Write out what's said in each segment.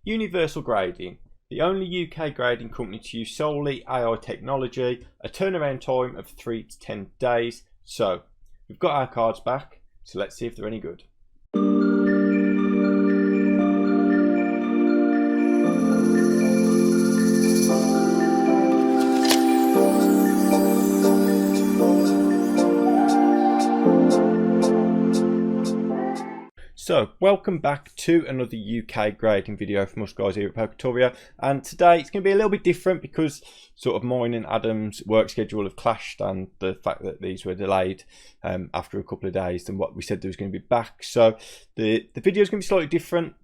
Universal Grading, the only UK grading company to use solely AI technology, a turnaround time of 3 to 10 days. So we've got our cards back, so let's see if they're any good. So, welcome back to another UK grading video from us guys here at PokeTorio, and today it's going to be a little bit different because sort of mine and Adam's work schedule have clashed, and the fact that these were delayed after a couple of days than what we said there was going to be back. So the video is going to be slightly different.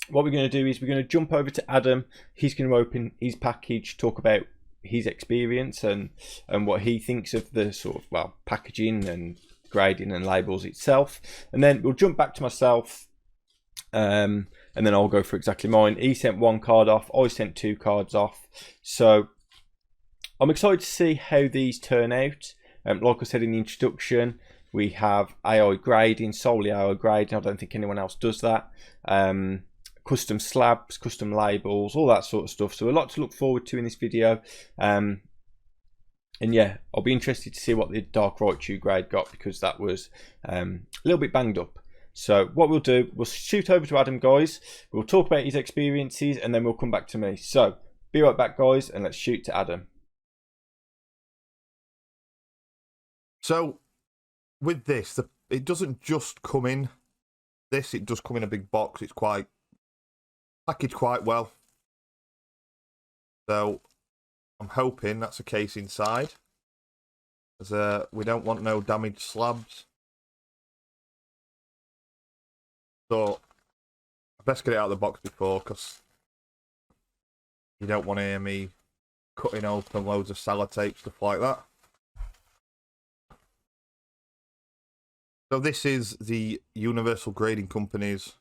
What we're going to do is we're going to jump over to Adam. He's going to open his package, talk about his experience and what he thinks of the sort of packaging and grading and labels itself, and then we'll jump back to myself, and then I'll go for exactly mine. He sent one card off, I sent 2 cards off, so I'm excited to see how these turn out. Like I said in the introduction, we have AI grading, solely AI grading. I don't think anyone else does that. Custom slabs, custom labels, all that sort of stuff, so a lot to look forward to in this video. And yeah, I'll be interested to see what the Dark Raichu grade got, because that was a little bit banged up. So what we'll do, we'll shoot over to Adam, guys. We'll talk about his experiences, and then we'll come back to me. So be right back, guys, and let's shoot to Adam. So with this, it doesn't just come in this, it does come in a big box. It's quite packaged quite well. So I'm hoping that's the case inside, because we don't want no damaged slabs. So I best get it out of the box before, because you don't want to hear me cutting open loads of sellotape, stuff like that. So this is the Universal Grading Company's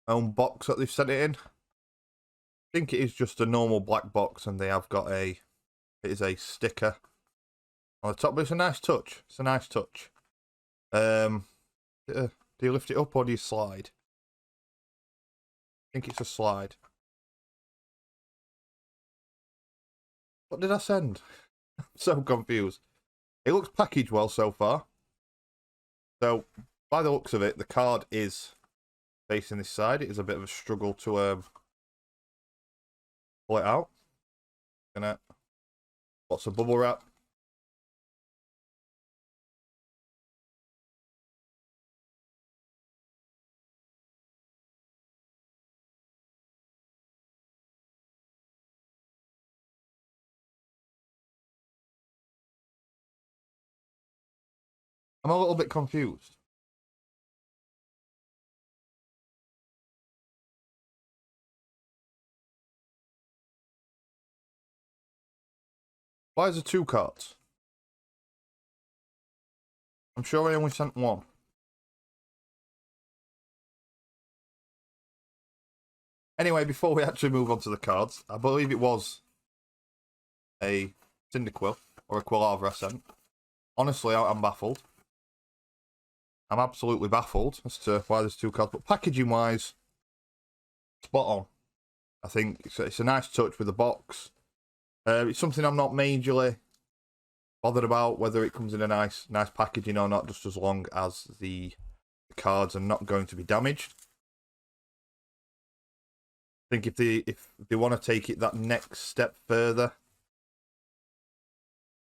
own box that they've sent it in. I think it is just a normal black box, and they have got it is a sticker on the top, but it's a nice touch. It's a nice touch. Do you lift it up or do you slide? I think it's a slide. What did I send? I'm so confused. It looks packaged well so far. So by the looks of it, the card is facing this side. It is a bit of a struggle to pull it out. Lots of bubble wrap. I'm a little bit confused. Why is there 2 cards? I'm sure I only sent 1. Anyway, before we actually move on to the cards, I believe it was a Cyndaquil or a Quilava I sent. Honestly, I'm baffled. I'm absolutely baffled as to why there's 2 cards, but packaging wise, spot on. I think it's a nice touch with the box. It's something I'm not majorly bothered about, whether it comes in a nice packaging or not, just as long as the cards are not going to be damaged. I think if they want to take it that next step further,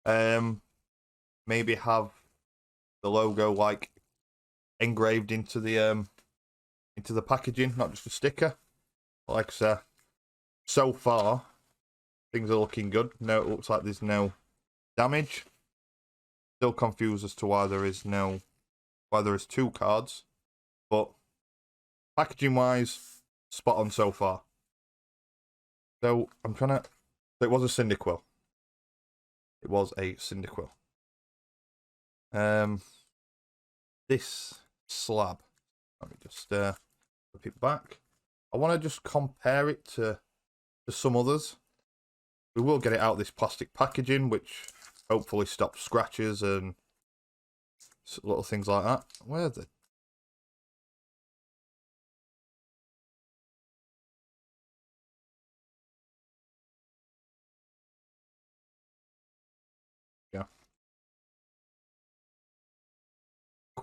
maybe have the logo like engraved into the packaging, not just a sticker. Like I said, so far things are looking good. No, it looks like there's no damage. Still confused as to why there is 2 cards, but packaging wise, spot on so far. So it was a Cyndaquil. It was a Cyndaquil. This slab, let me just flip it back. I want to just compare it to some others. We will get it out of this plastic packaging, which hopefully stops scratches and little things like that. Where are they?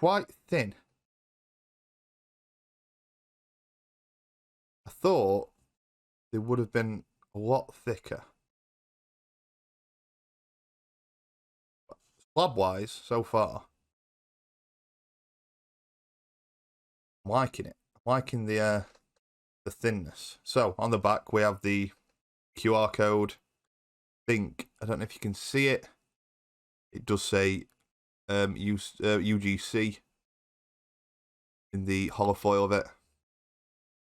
quite thin. I thought they would have been a lot thicker. Slab wise, so far, I'm liking it. I'm liking the thinness. So on the back we have the QR code. I don't know if you can see it. It does say UGC in the holofoil of it.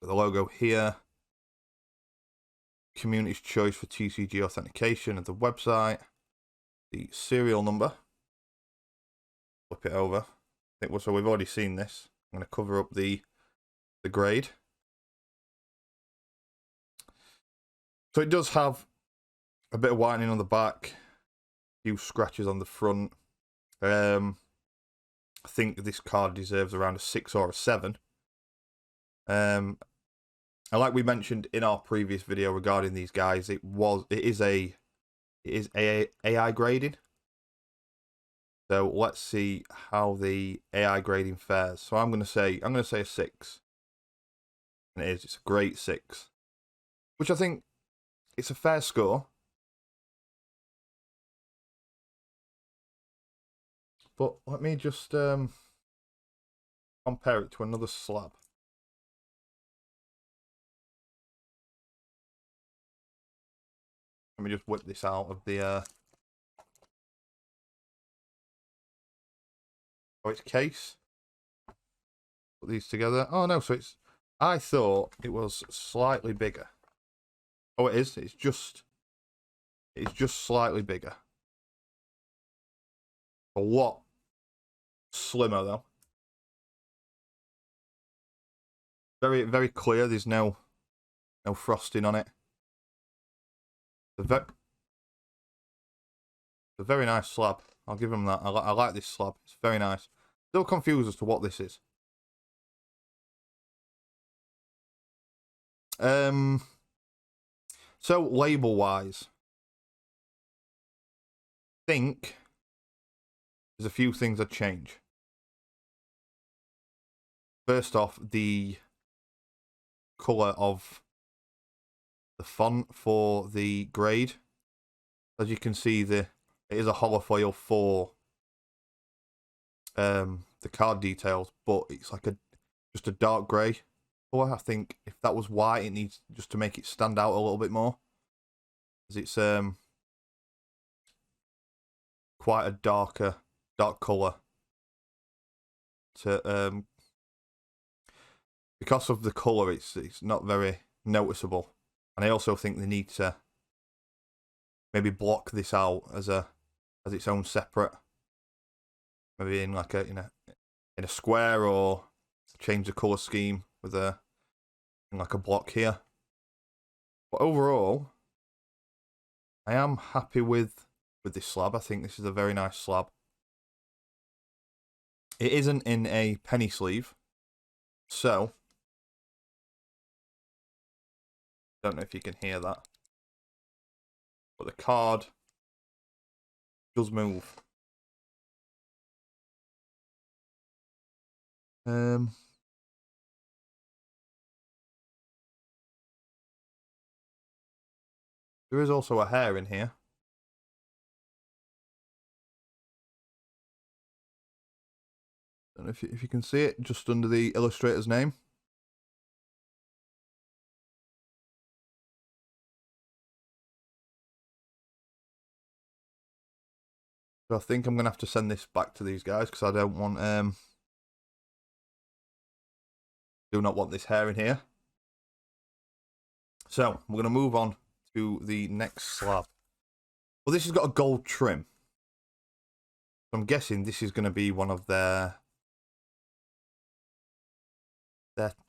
Got the logo here. Community's choice for TCG authentication of the website. The serial number. Flip it over. So we've already seen this. I'm going to cover up the grade. So it does have a bit of whitening on the back, a few scratches on the front. I think this card deserves around a 6 or a 7. And like we mentioned in our previous video regarding these guys, it is AI grading. So let's see how the AI grading fares. So I'm gonna say a 6. And it's a great 6. Which I think it's a fair score. But let me just compare it to another slab. Let me just whip this out of the its case. Put these together. Oh no, so I thought it was slightly bigger. Oh, it is. It's just slightly bigger. A lot slimmer though. Very, very clear. There's no frosting on it. It's a very nice slab. I'll give them that. I like this slab. It's very nice. Still confused as to what this is. So label wise, I think there's a few things that change. First off, the colour of the font for the grade. As you can see, it is a holofoil for the card details, but it's like just a dark grey colour. I think if that was white, it needs just to make it stand out a little bit more, as it's quite a dark colour. To because of the colour, it's not very noticeable, and I also think they need to maybe block this out as its own separate, maybe in like in a square, or change the colour scheme with like a block here. But overall, I am happy with this slab. I think this is a very nice slab. It isn't in a penny sleeve, so don't know if you can hear that, but the card does move. There is also a hair in here. Don't know if you can see it just under the illustrator's name. So I think I'm gonna have to send this back to these guys because I don't want do not want this hair in here. So we're gonna move on to the next slab. Well, this has got a gold trim. So I'm guessing this is gonna be one of their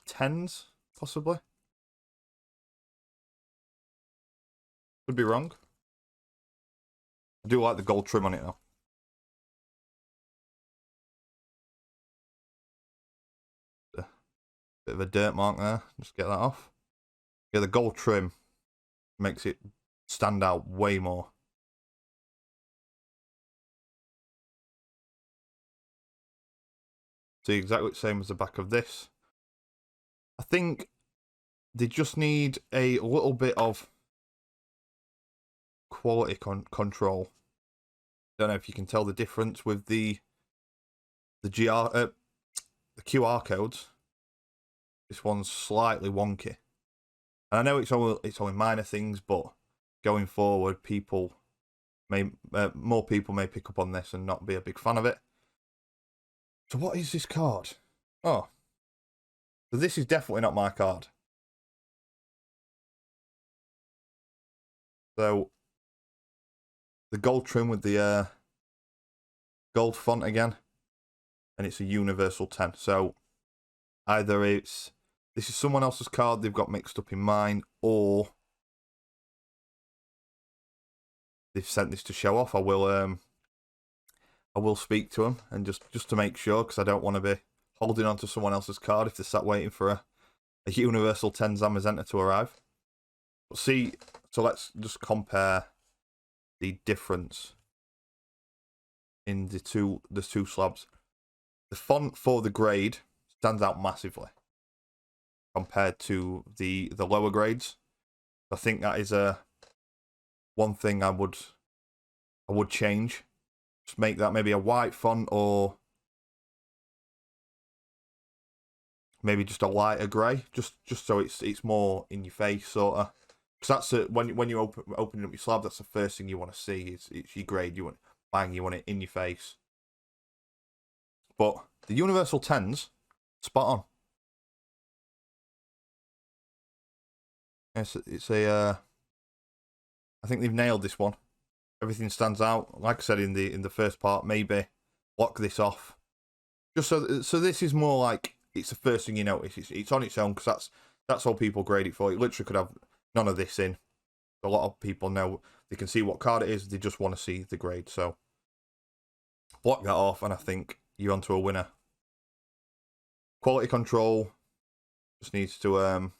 10s, possibly. Could be wrong. I do like the gold trim on it though. Bit of a dirt mark there. Just get that off. Yeah, the gold trim makes it stand out way more. See, exactly the same as the back of this. I think they just need a little bit of quality control. Don't know if you can tell the difference with the QR codes. This one's slightly wonky. And I know it's only minor things, but going forward, more people may pick up on this and not be a big fan of it. So what is this card? Oh, so this is definitely not my card. So the gold trim with the gold font again, and it's a universal 10. So either this is someone else's card they've got mixed up in mine, or they've sent this to show off. I will speak to them and just to make sure, because I don't want to be holding on to someone else's card if they're sat waiting for a universal 10 Zamazenta to arrive. But see, so let's just compare the difference in the two slabs. The font for the grade stands out massively compared to the lower grades. I think that is one thing I would change. Just make that maybe a white font, or maybe just a lighter grey, just so it's more in your face, sort of. Because that's when you opening up your slab, that's the first thing you want to see. It's your grade. You want it in your face. But the universal 10s, spot on. It's I think they've nailed this one. Everything stands out. Like I said in the first part, maybe block this off. Just so this is more like, it's the first thing you notice. It's on its own, because that's all people grade it for. It literally could have none of this in. A lot of people know, they can see what card it is, they just want to see the grade. So block that off, and I think you're onto a winner. Quality control just needs to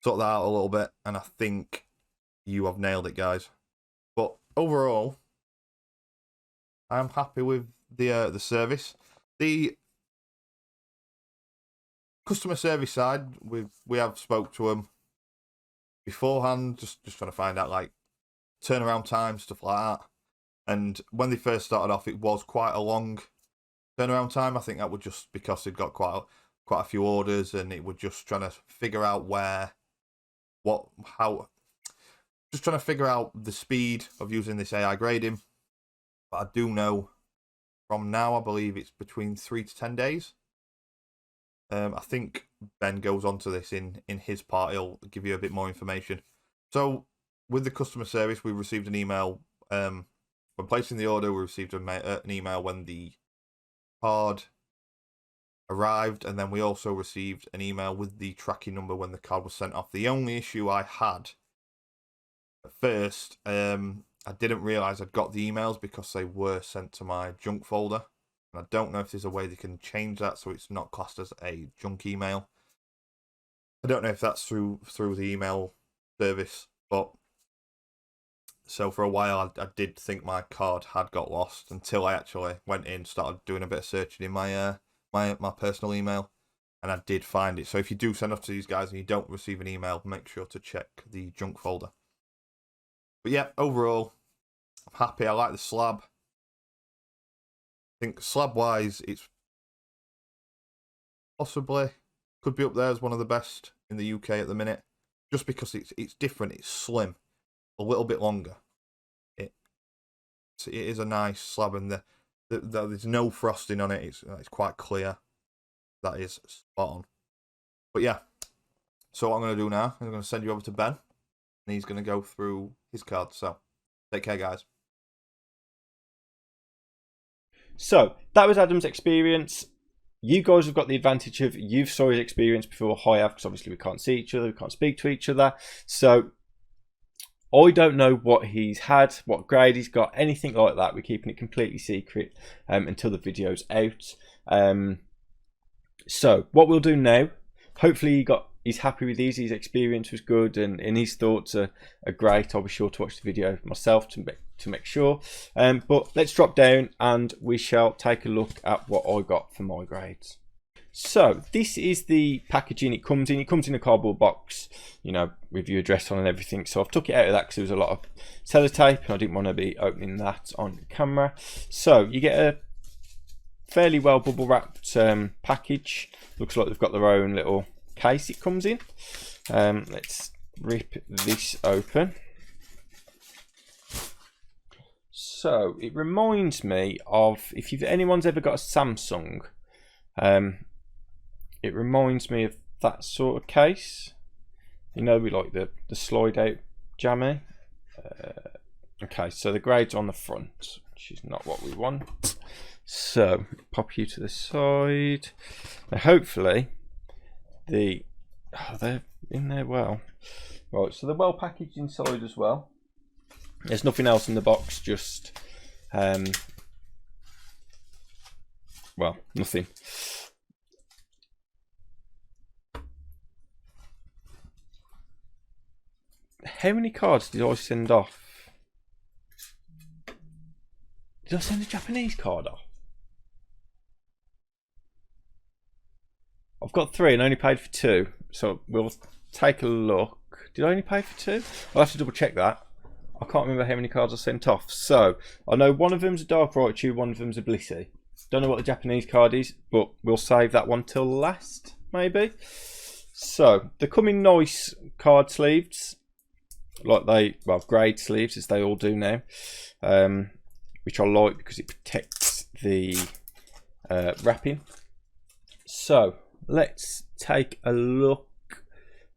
sort that out a little bit, and I think you have nailed it, guys. But overall, I'm happy with the service. The customer service side, we have spoke to them beforehand, just trying to find out like turnaround time, stuff like that. And when they first started off, it was quite a long turnaround time. I think that was just because they'd got quite a few orders, and it was just trying to figure out just trying to figure out the speed of using this AI grading. But I do know from now, I believe it's between 3 to 10 days. I think Ben goes on to this in his part. He'll give you a bit more information. So with the customer service, we received an email when placing the order. We received an email when the card arrived, and then we also received an email with the tracking number when the card was sent off. The only issue I had at first, I didn't realise I'd got the emails because they were sent to my junk folder. And I don't know if there's a way they can change that so it's not classed as a junk email. I don't know if that's through the email service, but so for a while I did think my card had got lost until I actually went in, started doing a bit of searching in my my personal email, and I did find it. So if you do send off to these guys and you don't receive an email, make sure to check the junk folder. But yeah, overall, I'm happy. I like the slab. I think slab-wise, it's possibly could be up there as one of the best in the UK at the minute, just because it's different. It's slim, a little bit longer. It is a nice slab, and there's no frosting on it. It's quite clear. That is spot on. But yeah, so what I'm going to do now, I'm going to send you over to Ben, and he's going to go through his cards. So take care, guys. So that was Adam's experience. You guys have got the advantage of you've saw his experience before I have, because obviously we can't see each other, we can't speak to each other. So I don't know what he's had, what grade he's got, anything like that. We're keeping it completely secret until the video's out. So what we'll do now, hopefully you got he's happy with these. His experience was good, and his thoughts are great. I'll be sure to watch the video myself to make sure. But let's drop down and we shall take a look at what I got for my grades. So this is the packaging it comes in. It comes in a cardboard box, you know, with your address on and everything. So I've took it out of that because there was a lot of sellotape and I didn't want to be opening that on camera. So you get a fairly well bubble wrapped package. Looks like they've got their own little case it comes in. Let's rip this open. So it reminds me of, if anyone's ever got a Samsung, it reminds me of that sort of case. You know, we like the slide out jammy. Okay, so the grade's on the front, which is not what we want. So pop you to the side. Now hopefully they're in there well. Right, so they're well packaged inside as well. There's nothing else in the box, just well, nothing. How many cards did I send off? Did I send a Japanese card off? I've got 3 and only paid for 2, so we'll take a look. Did I only pay for 2? I'll have to double check that. I can't remember how many cards I sent off. So I know one of them's a Dark Raichu, one of them's a Blissey. Don't know what the Japanese card is, but we'll save that one till last, maybe. So they come in nice card sleeves, like grade sleeves as they all do now, which I like because it protects the wrapping. So let's take a look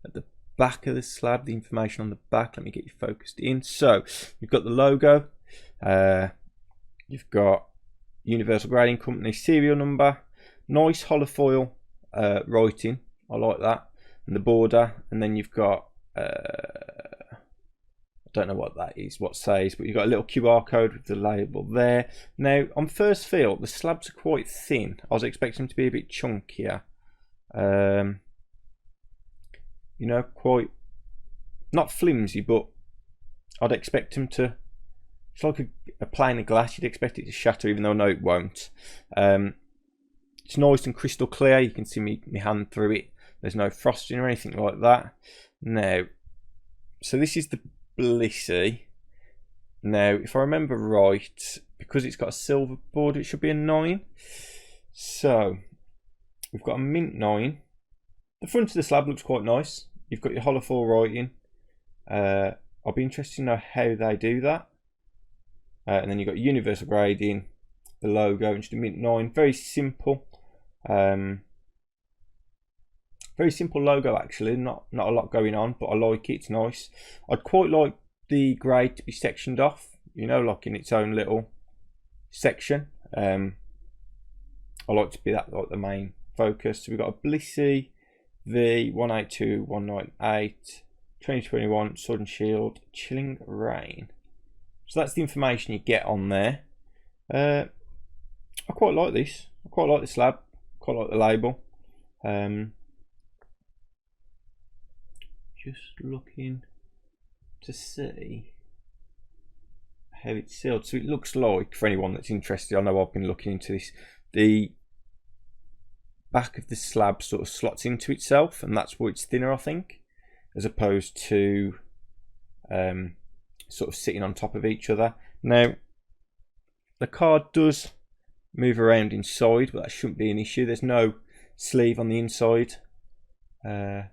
at the back of the slab, the information on the back. Let me get you focused in. So you've got the logo, you've got Universal Grading Company serial number, nice holofoil writing, I like that, and the border, and then you've got I don't know what that is, what says, but you've got a little QR code with the label there. Now on first feel the slabs are quite thin. I was expecting them to be a bit chunkier, you know, quite not flimsy, but I'd expect them to, it's like a pane of glass, you'd expect it to shatter, even though I know it won't. It's nice and crystal clear, you can see me hand through it, there's no frosting or anything like that. Now, so this is the Blissey. Now if I remember right, because it's got a silver border, it should be a 9. So we've got a mint 9. The front of the slab looks quite nice. You've got your holofoil writing. I'll be interested to know how they do that. And then you've got universal grading, the logo, and just a mint 9. Very simple. Very simple logo actually, not a lot going on, but I like it, it's nice. I'd quite like the grade to be sectioned off, you know, like in its own little section. I like to be that like the main focus. So we've got a Blissey V182198 2021 Sword and Shield Chilling Rain. So that's the information you get on there. I quite like this. I quite like the slab, quite like the label. Just looking to see how it's sealed. So it looks like, for anyone that's interested, I know I've been looking into this, the back of the slab sort of slots into itself, and that's why it's thinner, I think, as opposed to sort of sitting on top of each other. Now the card does move around inside, but that shouldn't be an issue. There's no sleeve on the inside, but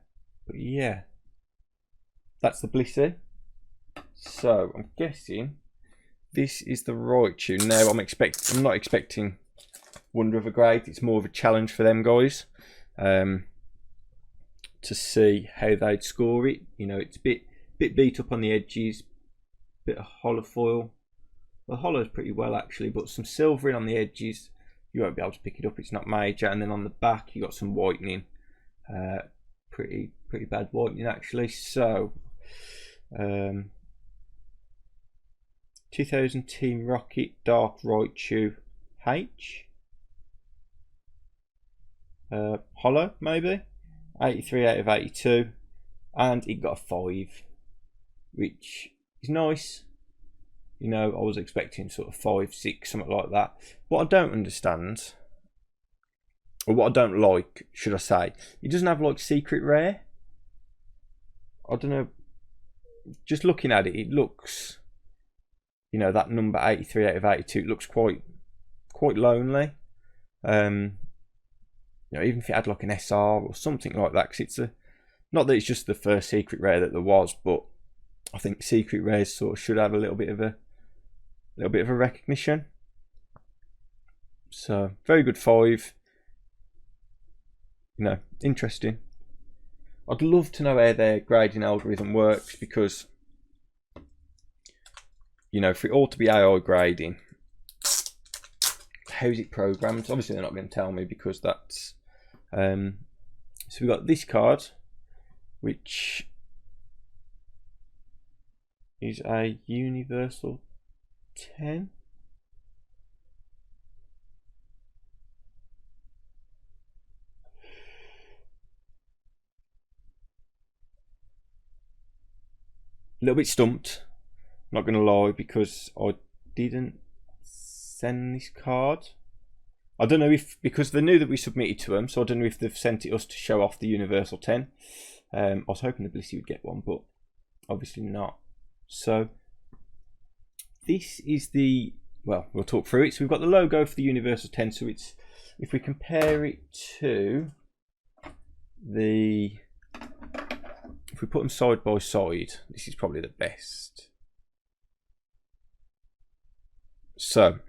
yeah, that's the Blissey. So I'm guessing this is the Raichu. Now I'm not expecting wonder of a grade. It's more of a challenge for them guys to see how they'd score it. You know, it's a bit beat up on the edges, bit of holofoil. The hollow's pretty well actually, but some silvering on the edges. You won't be able to pick it up, it's not major. And then on the back you got some whitening, pretty bad whitening actually. So 2000 Team Rocket Dark Raichu H, hollow maybe. 83 out of 82, and it got a 5, which is nice. You know, I was expecting sort of 5, 6, something like that. What I don't understand, or what I don't like, should I say, it doesn't have like secret rare. I don't know, just looking at it, it looks, you know, that number 83 out of 82, it looks quite lonely. You know, even if it had like an SR or something like that, because it's not that it's just the first secret rare that there was, but I think secret rares sort of should have a little bit of a recognition. So very good 5. You know, interesting. I'd love to know how their grading algorithm works, because, you know, for it all to be AI grading, how is it programmed? Obviously they're not going to tell me, because that's so we've got this card, which is a universal 10. A little bit stumped, not going to lie, because I didn't send this card. I don't know if, because they knew that we submitted to them, so I don't know if they've sent it us to show off the Universal 10. I was hoping the Blissey would get one, but obviously not. So this is the, well, we'll talk through it. So we've got the logo for the Universal 10. So it's, if we compare it to the, if we put them side by side, this is probably the best. So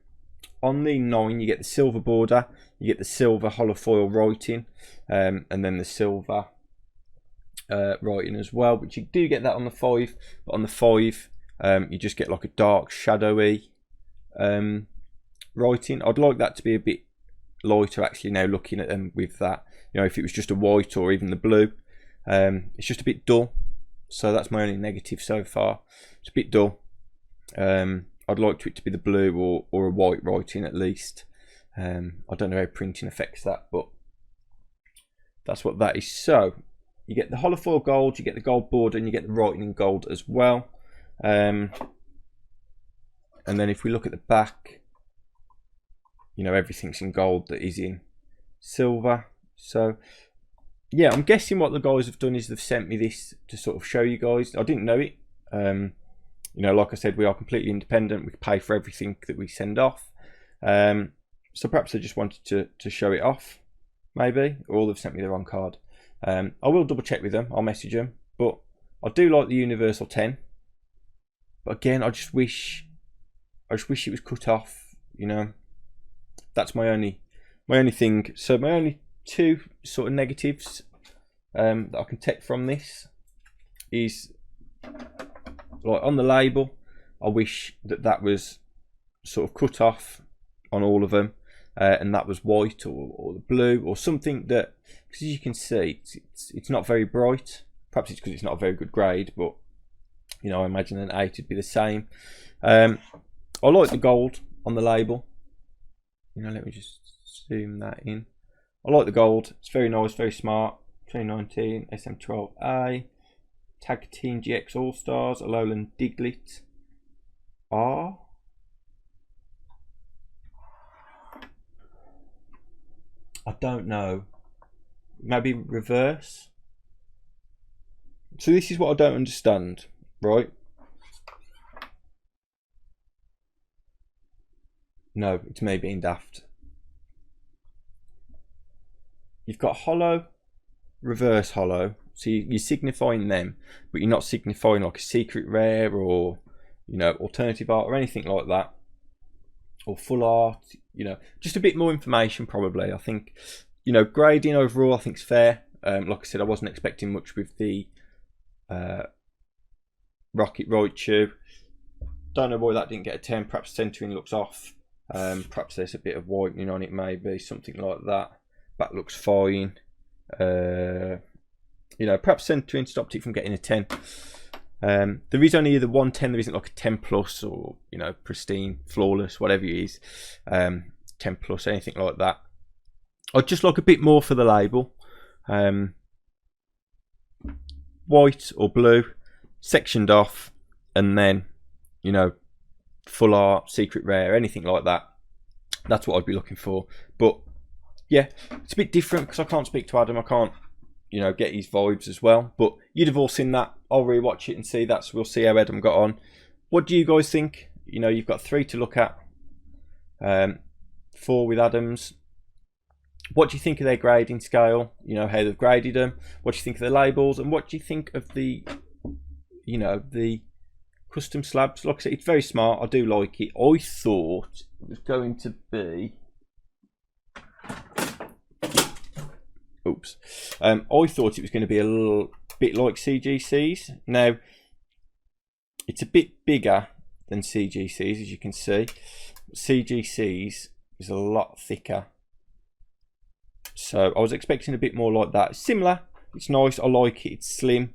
on the 9, you get the silver border, you get the silver holofoil writing, and then the silver writing as well, which you do get that on the 5. But on the 5, you just get like a dark shadowy writing. I'd like that to be a bit lighter, actually, now looking at them with that. You know, if it was just a white or even the blue, it's just a bit dull. So that's my only negative so far. It's a bit dull. I'd like it to be the blue or a white writing at least. I don't know how printing affects that, but that's what that is. So you get the holofoil gold, you get the gold border, and you get the writing in gold as well. And then if we look at the back, you know, everything's in gold that is in silver. So yeah, I'm guessing what the guys have done is they've sent me this to sort of show you guys. I didn't know it. You know, like I said, we are completely independent. We pay for everything that we send off. So perhaps they just wanted to show it off, maybe, or they've sent me the wrong card. I will double check with them. I'll message them. But I do like the Universal 10. But again, I just wish it was cut off. You know, that's my only thing. So my only 2 sort of negatives that I can take from this is, like, on the label, I wish that was sort of cut off on all of them, and that was white or the blue or something, that, because as you can see, it's not very bright. Perhaps it's because it's not a very good grade, but you know, I imagine an 8 would be the same. I like the gold on the label. You know, let me just zoom that in. I like the gold. It's very nice, very smart. 2019 SM12A. Tag Team GX All Stars, Alolan Diglett R. I don't know. Maybe reverse. So this is what I don't understand, right? No, it's me being daft. You've got holo, reverse holo. So you're signifying them, but you're not signifying like a secret rare or, you know, alternative art or anything like that, or full art. You know, just a bit more information probably. I think, you know, grading overall I think is fair. Like I said, I wasn't expecting much with the Rocket Raichu. Don't know why that didn't get a 10. Perhaps centering looks off. Perhaps there's a bit of whitening on it, maybe something like that. Back looks fine. You know, perhaps centering stopped it from getting a 10. There is only either one 10, there isn't like a 10 plus or, you know, pristine, flawless, whatever it is. 10 plus, anything like that. I'd just like a bit more for the label. white or blue, sectioned off, and then, you know, full art, secret rare, anything like that. That's what I'd be looking for. But yeah, it's a bit different because I can't speak to Adam. I can't, you know, get his vibes as well. But you'd have all seen that. I'll rewatch it and see. We'll see how Adam got on. What do you guys think? You know, you've got 3 to look at. 4 with Adams. What do you think of their grading scale? You know, how they've graded them. What do you think of the labels? And what do you think of the, you know, the custom slabs? Like I said, it's very smart. I do like it. I thought it was going to be... Oops. I thought it was going to be a little bit like CGC's. Now, it's a bit bigger than CGC's, as you can see. CGC's is a lot thicker. So I was expecting a bit more like that. It's similar. It's nice. I like it. It's slim.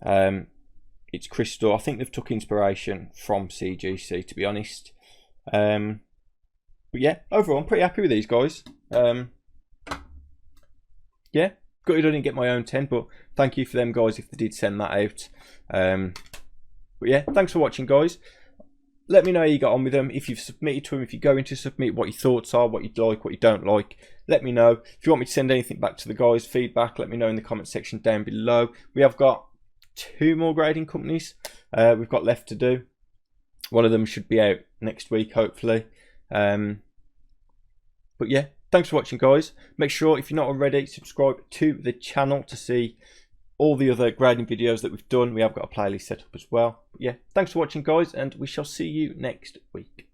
It's crystal. I think they've took inspiration from CGC, to be honest. But yeah, overall, I'm pretty happy with these guys. Yeah, gutted I didn't get my own 10, but thank you for them guys if they did send that out. But yeah, thanks for watching, guys. Let me know how you got on with them. If you've submitted to them, if you're going to submit, what your thoughts are, what you like, what you don't like. Let me know. If you want me to send anything back to the guys, feedback, let me know in the comment section down below. We have got 2 more grading companies we've got left to do. One of them should be out next week, hopefully. But yeah, thanks for watching, guys. Make sure, if you're not already, subscribe to the channel to see all the other grading videos that we've done. We have got a playlist set up as well. But yeah, thanks for watching, guys, and we shall see you next week.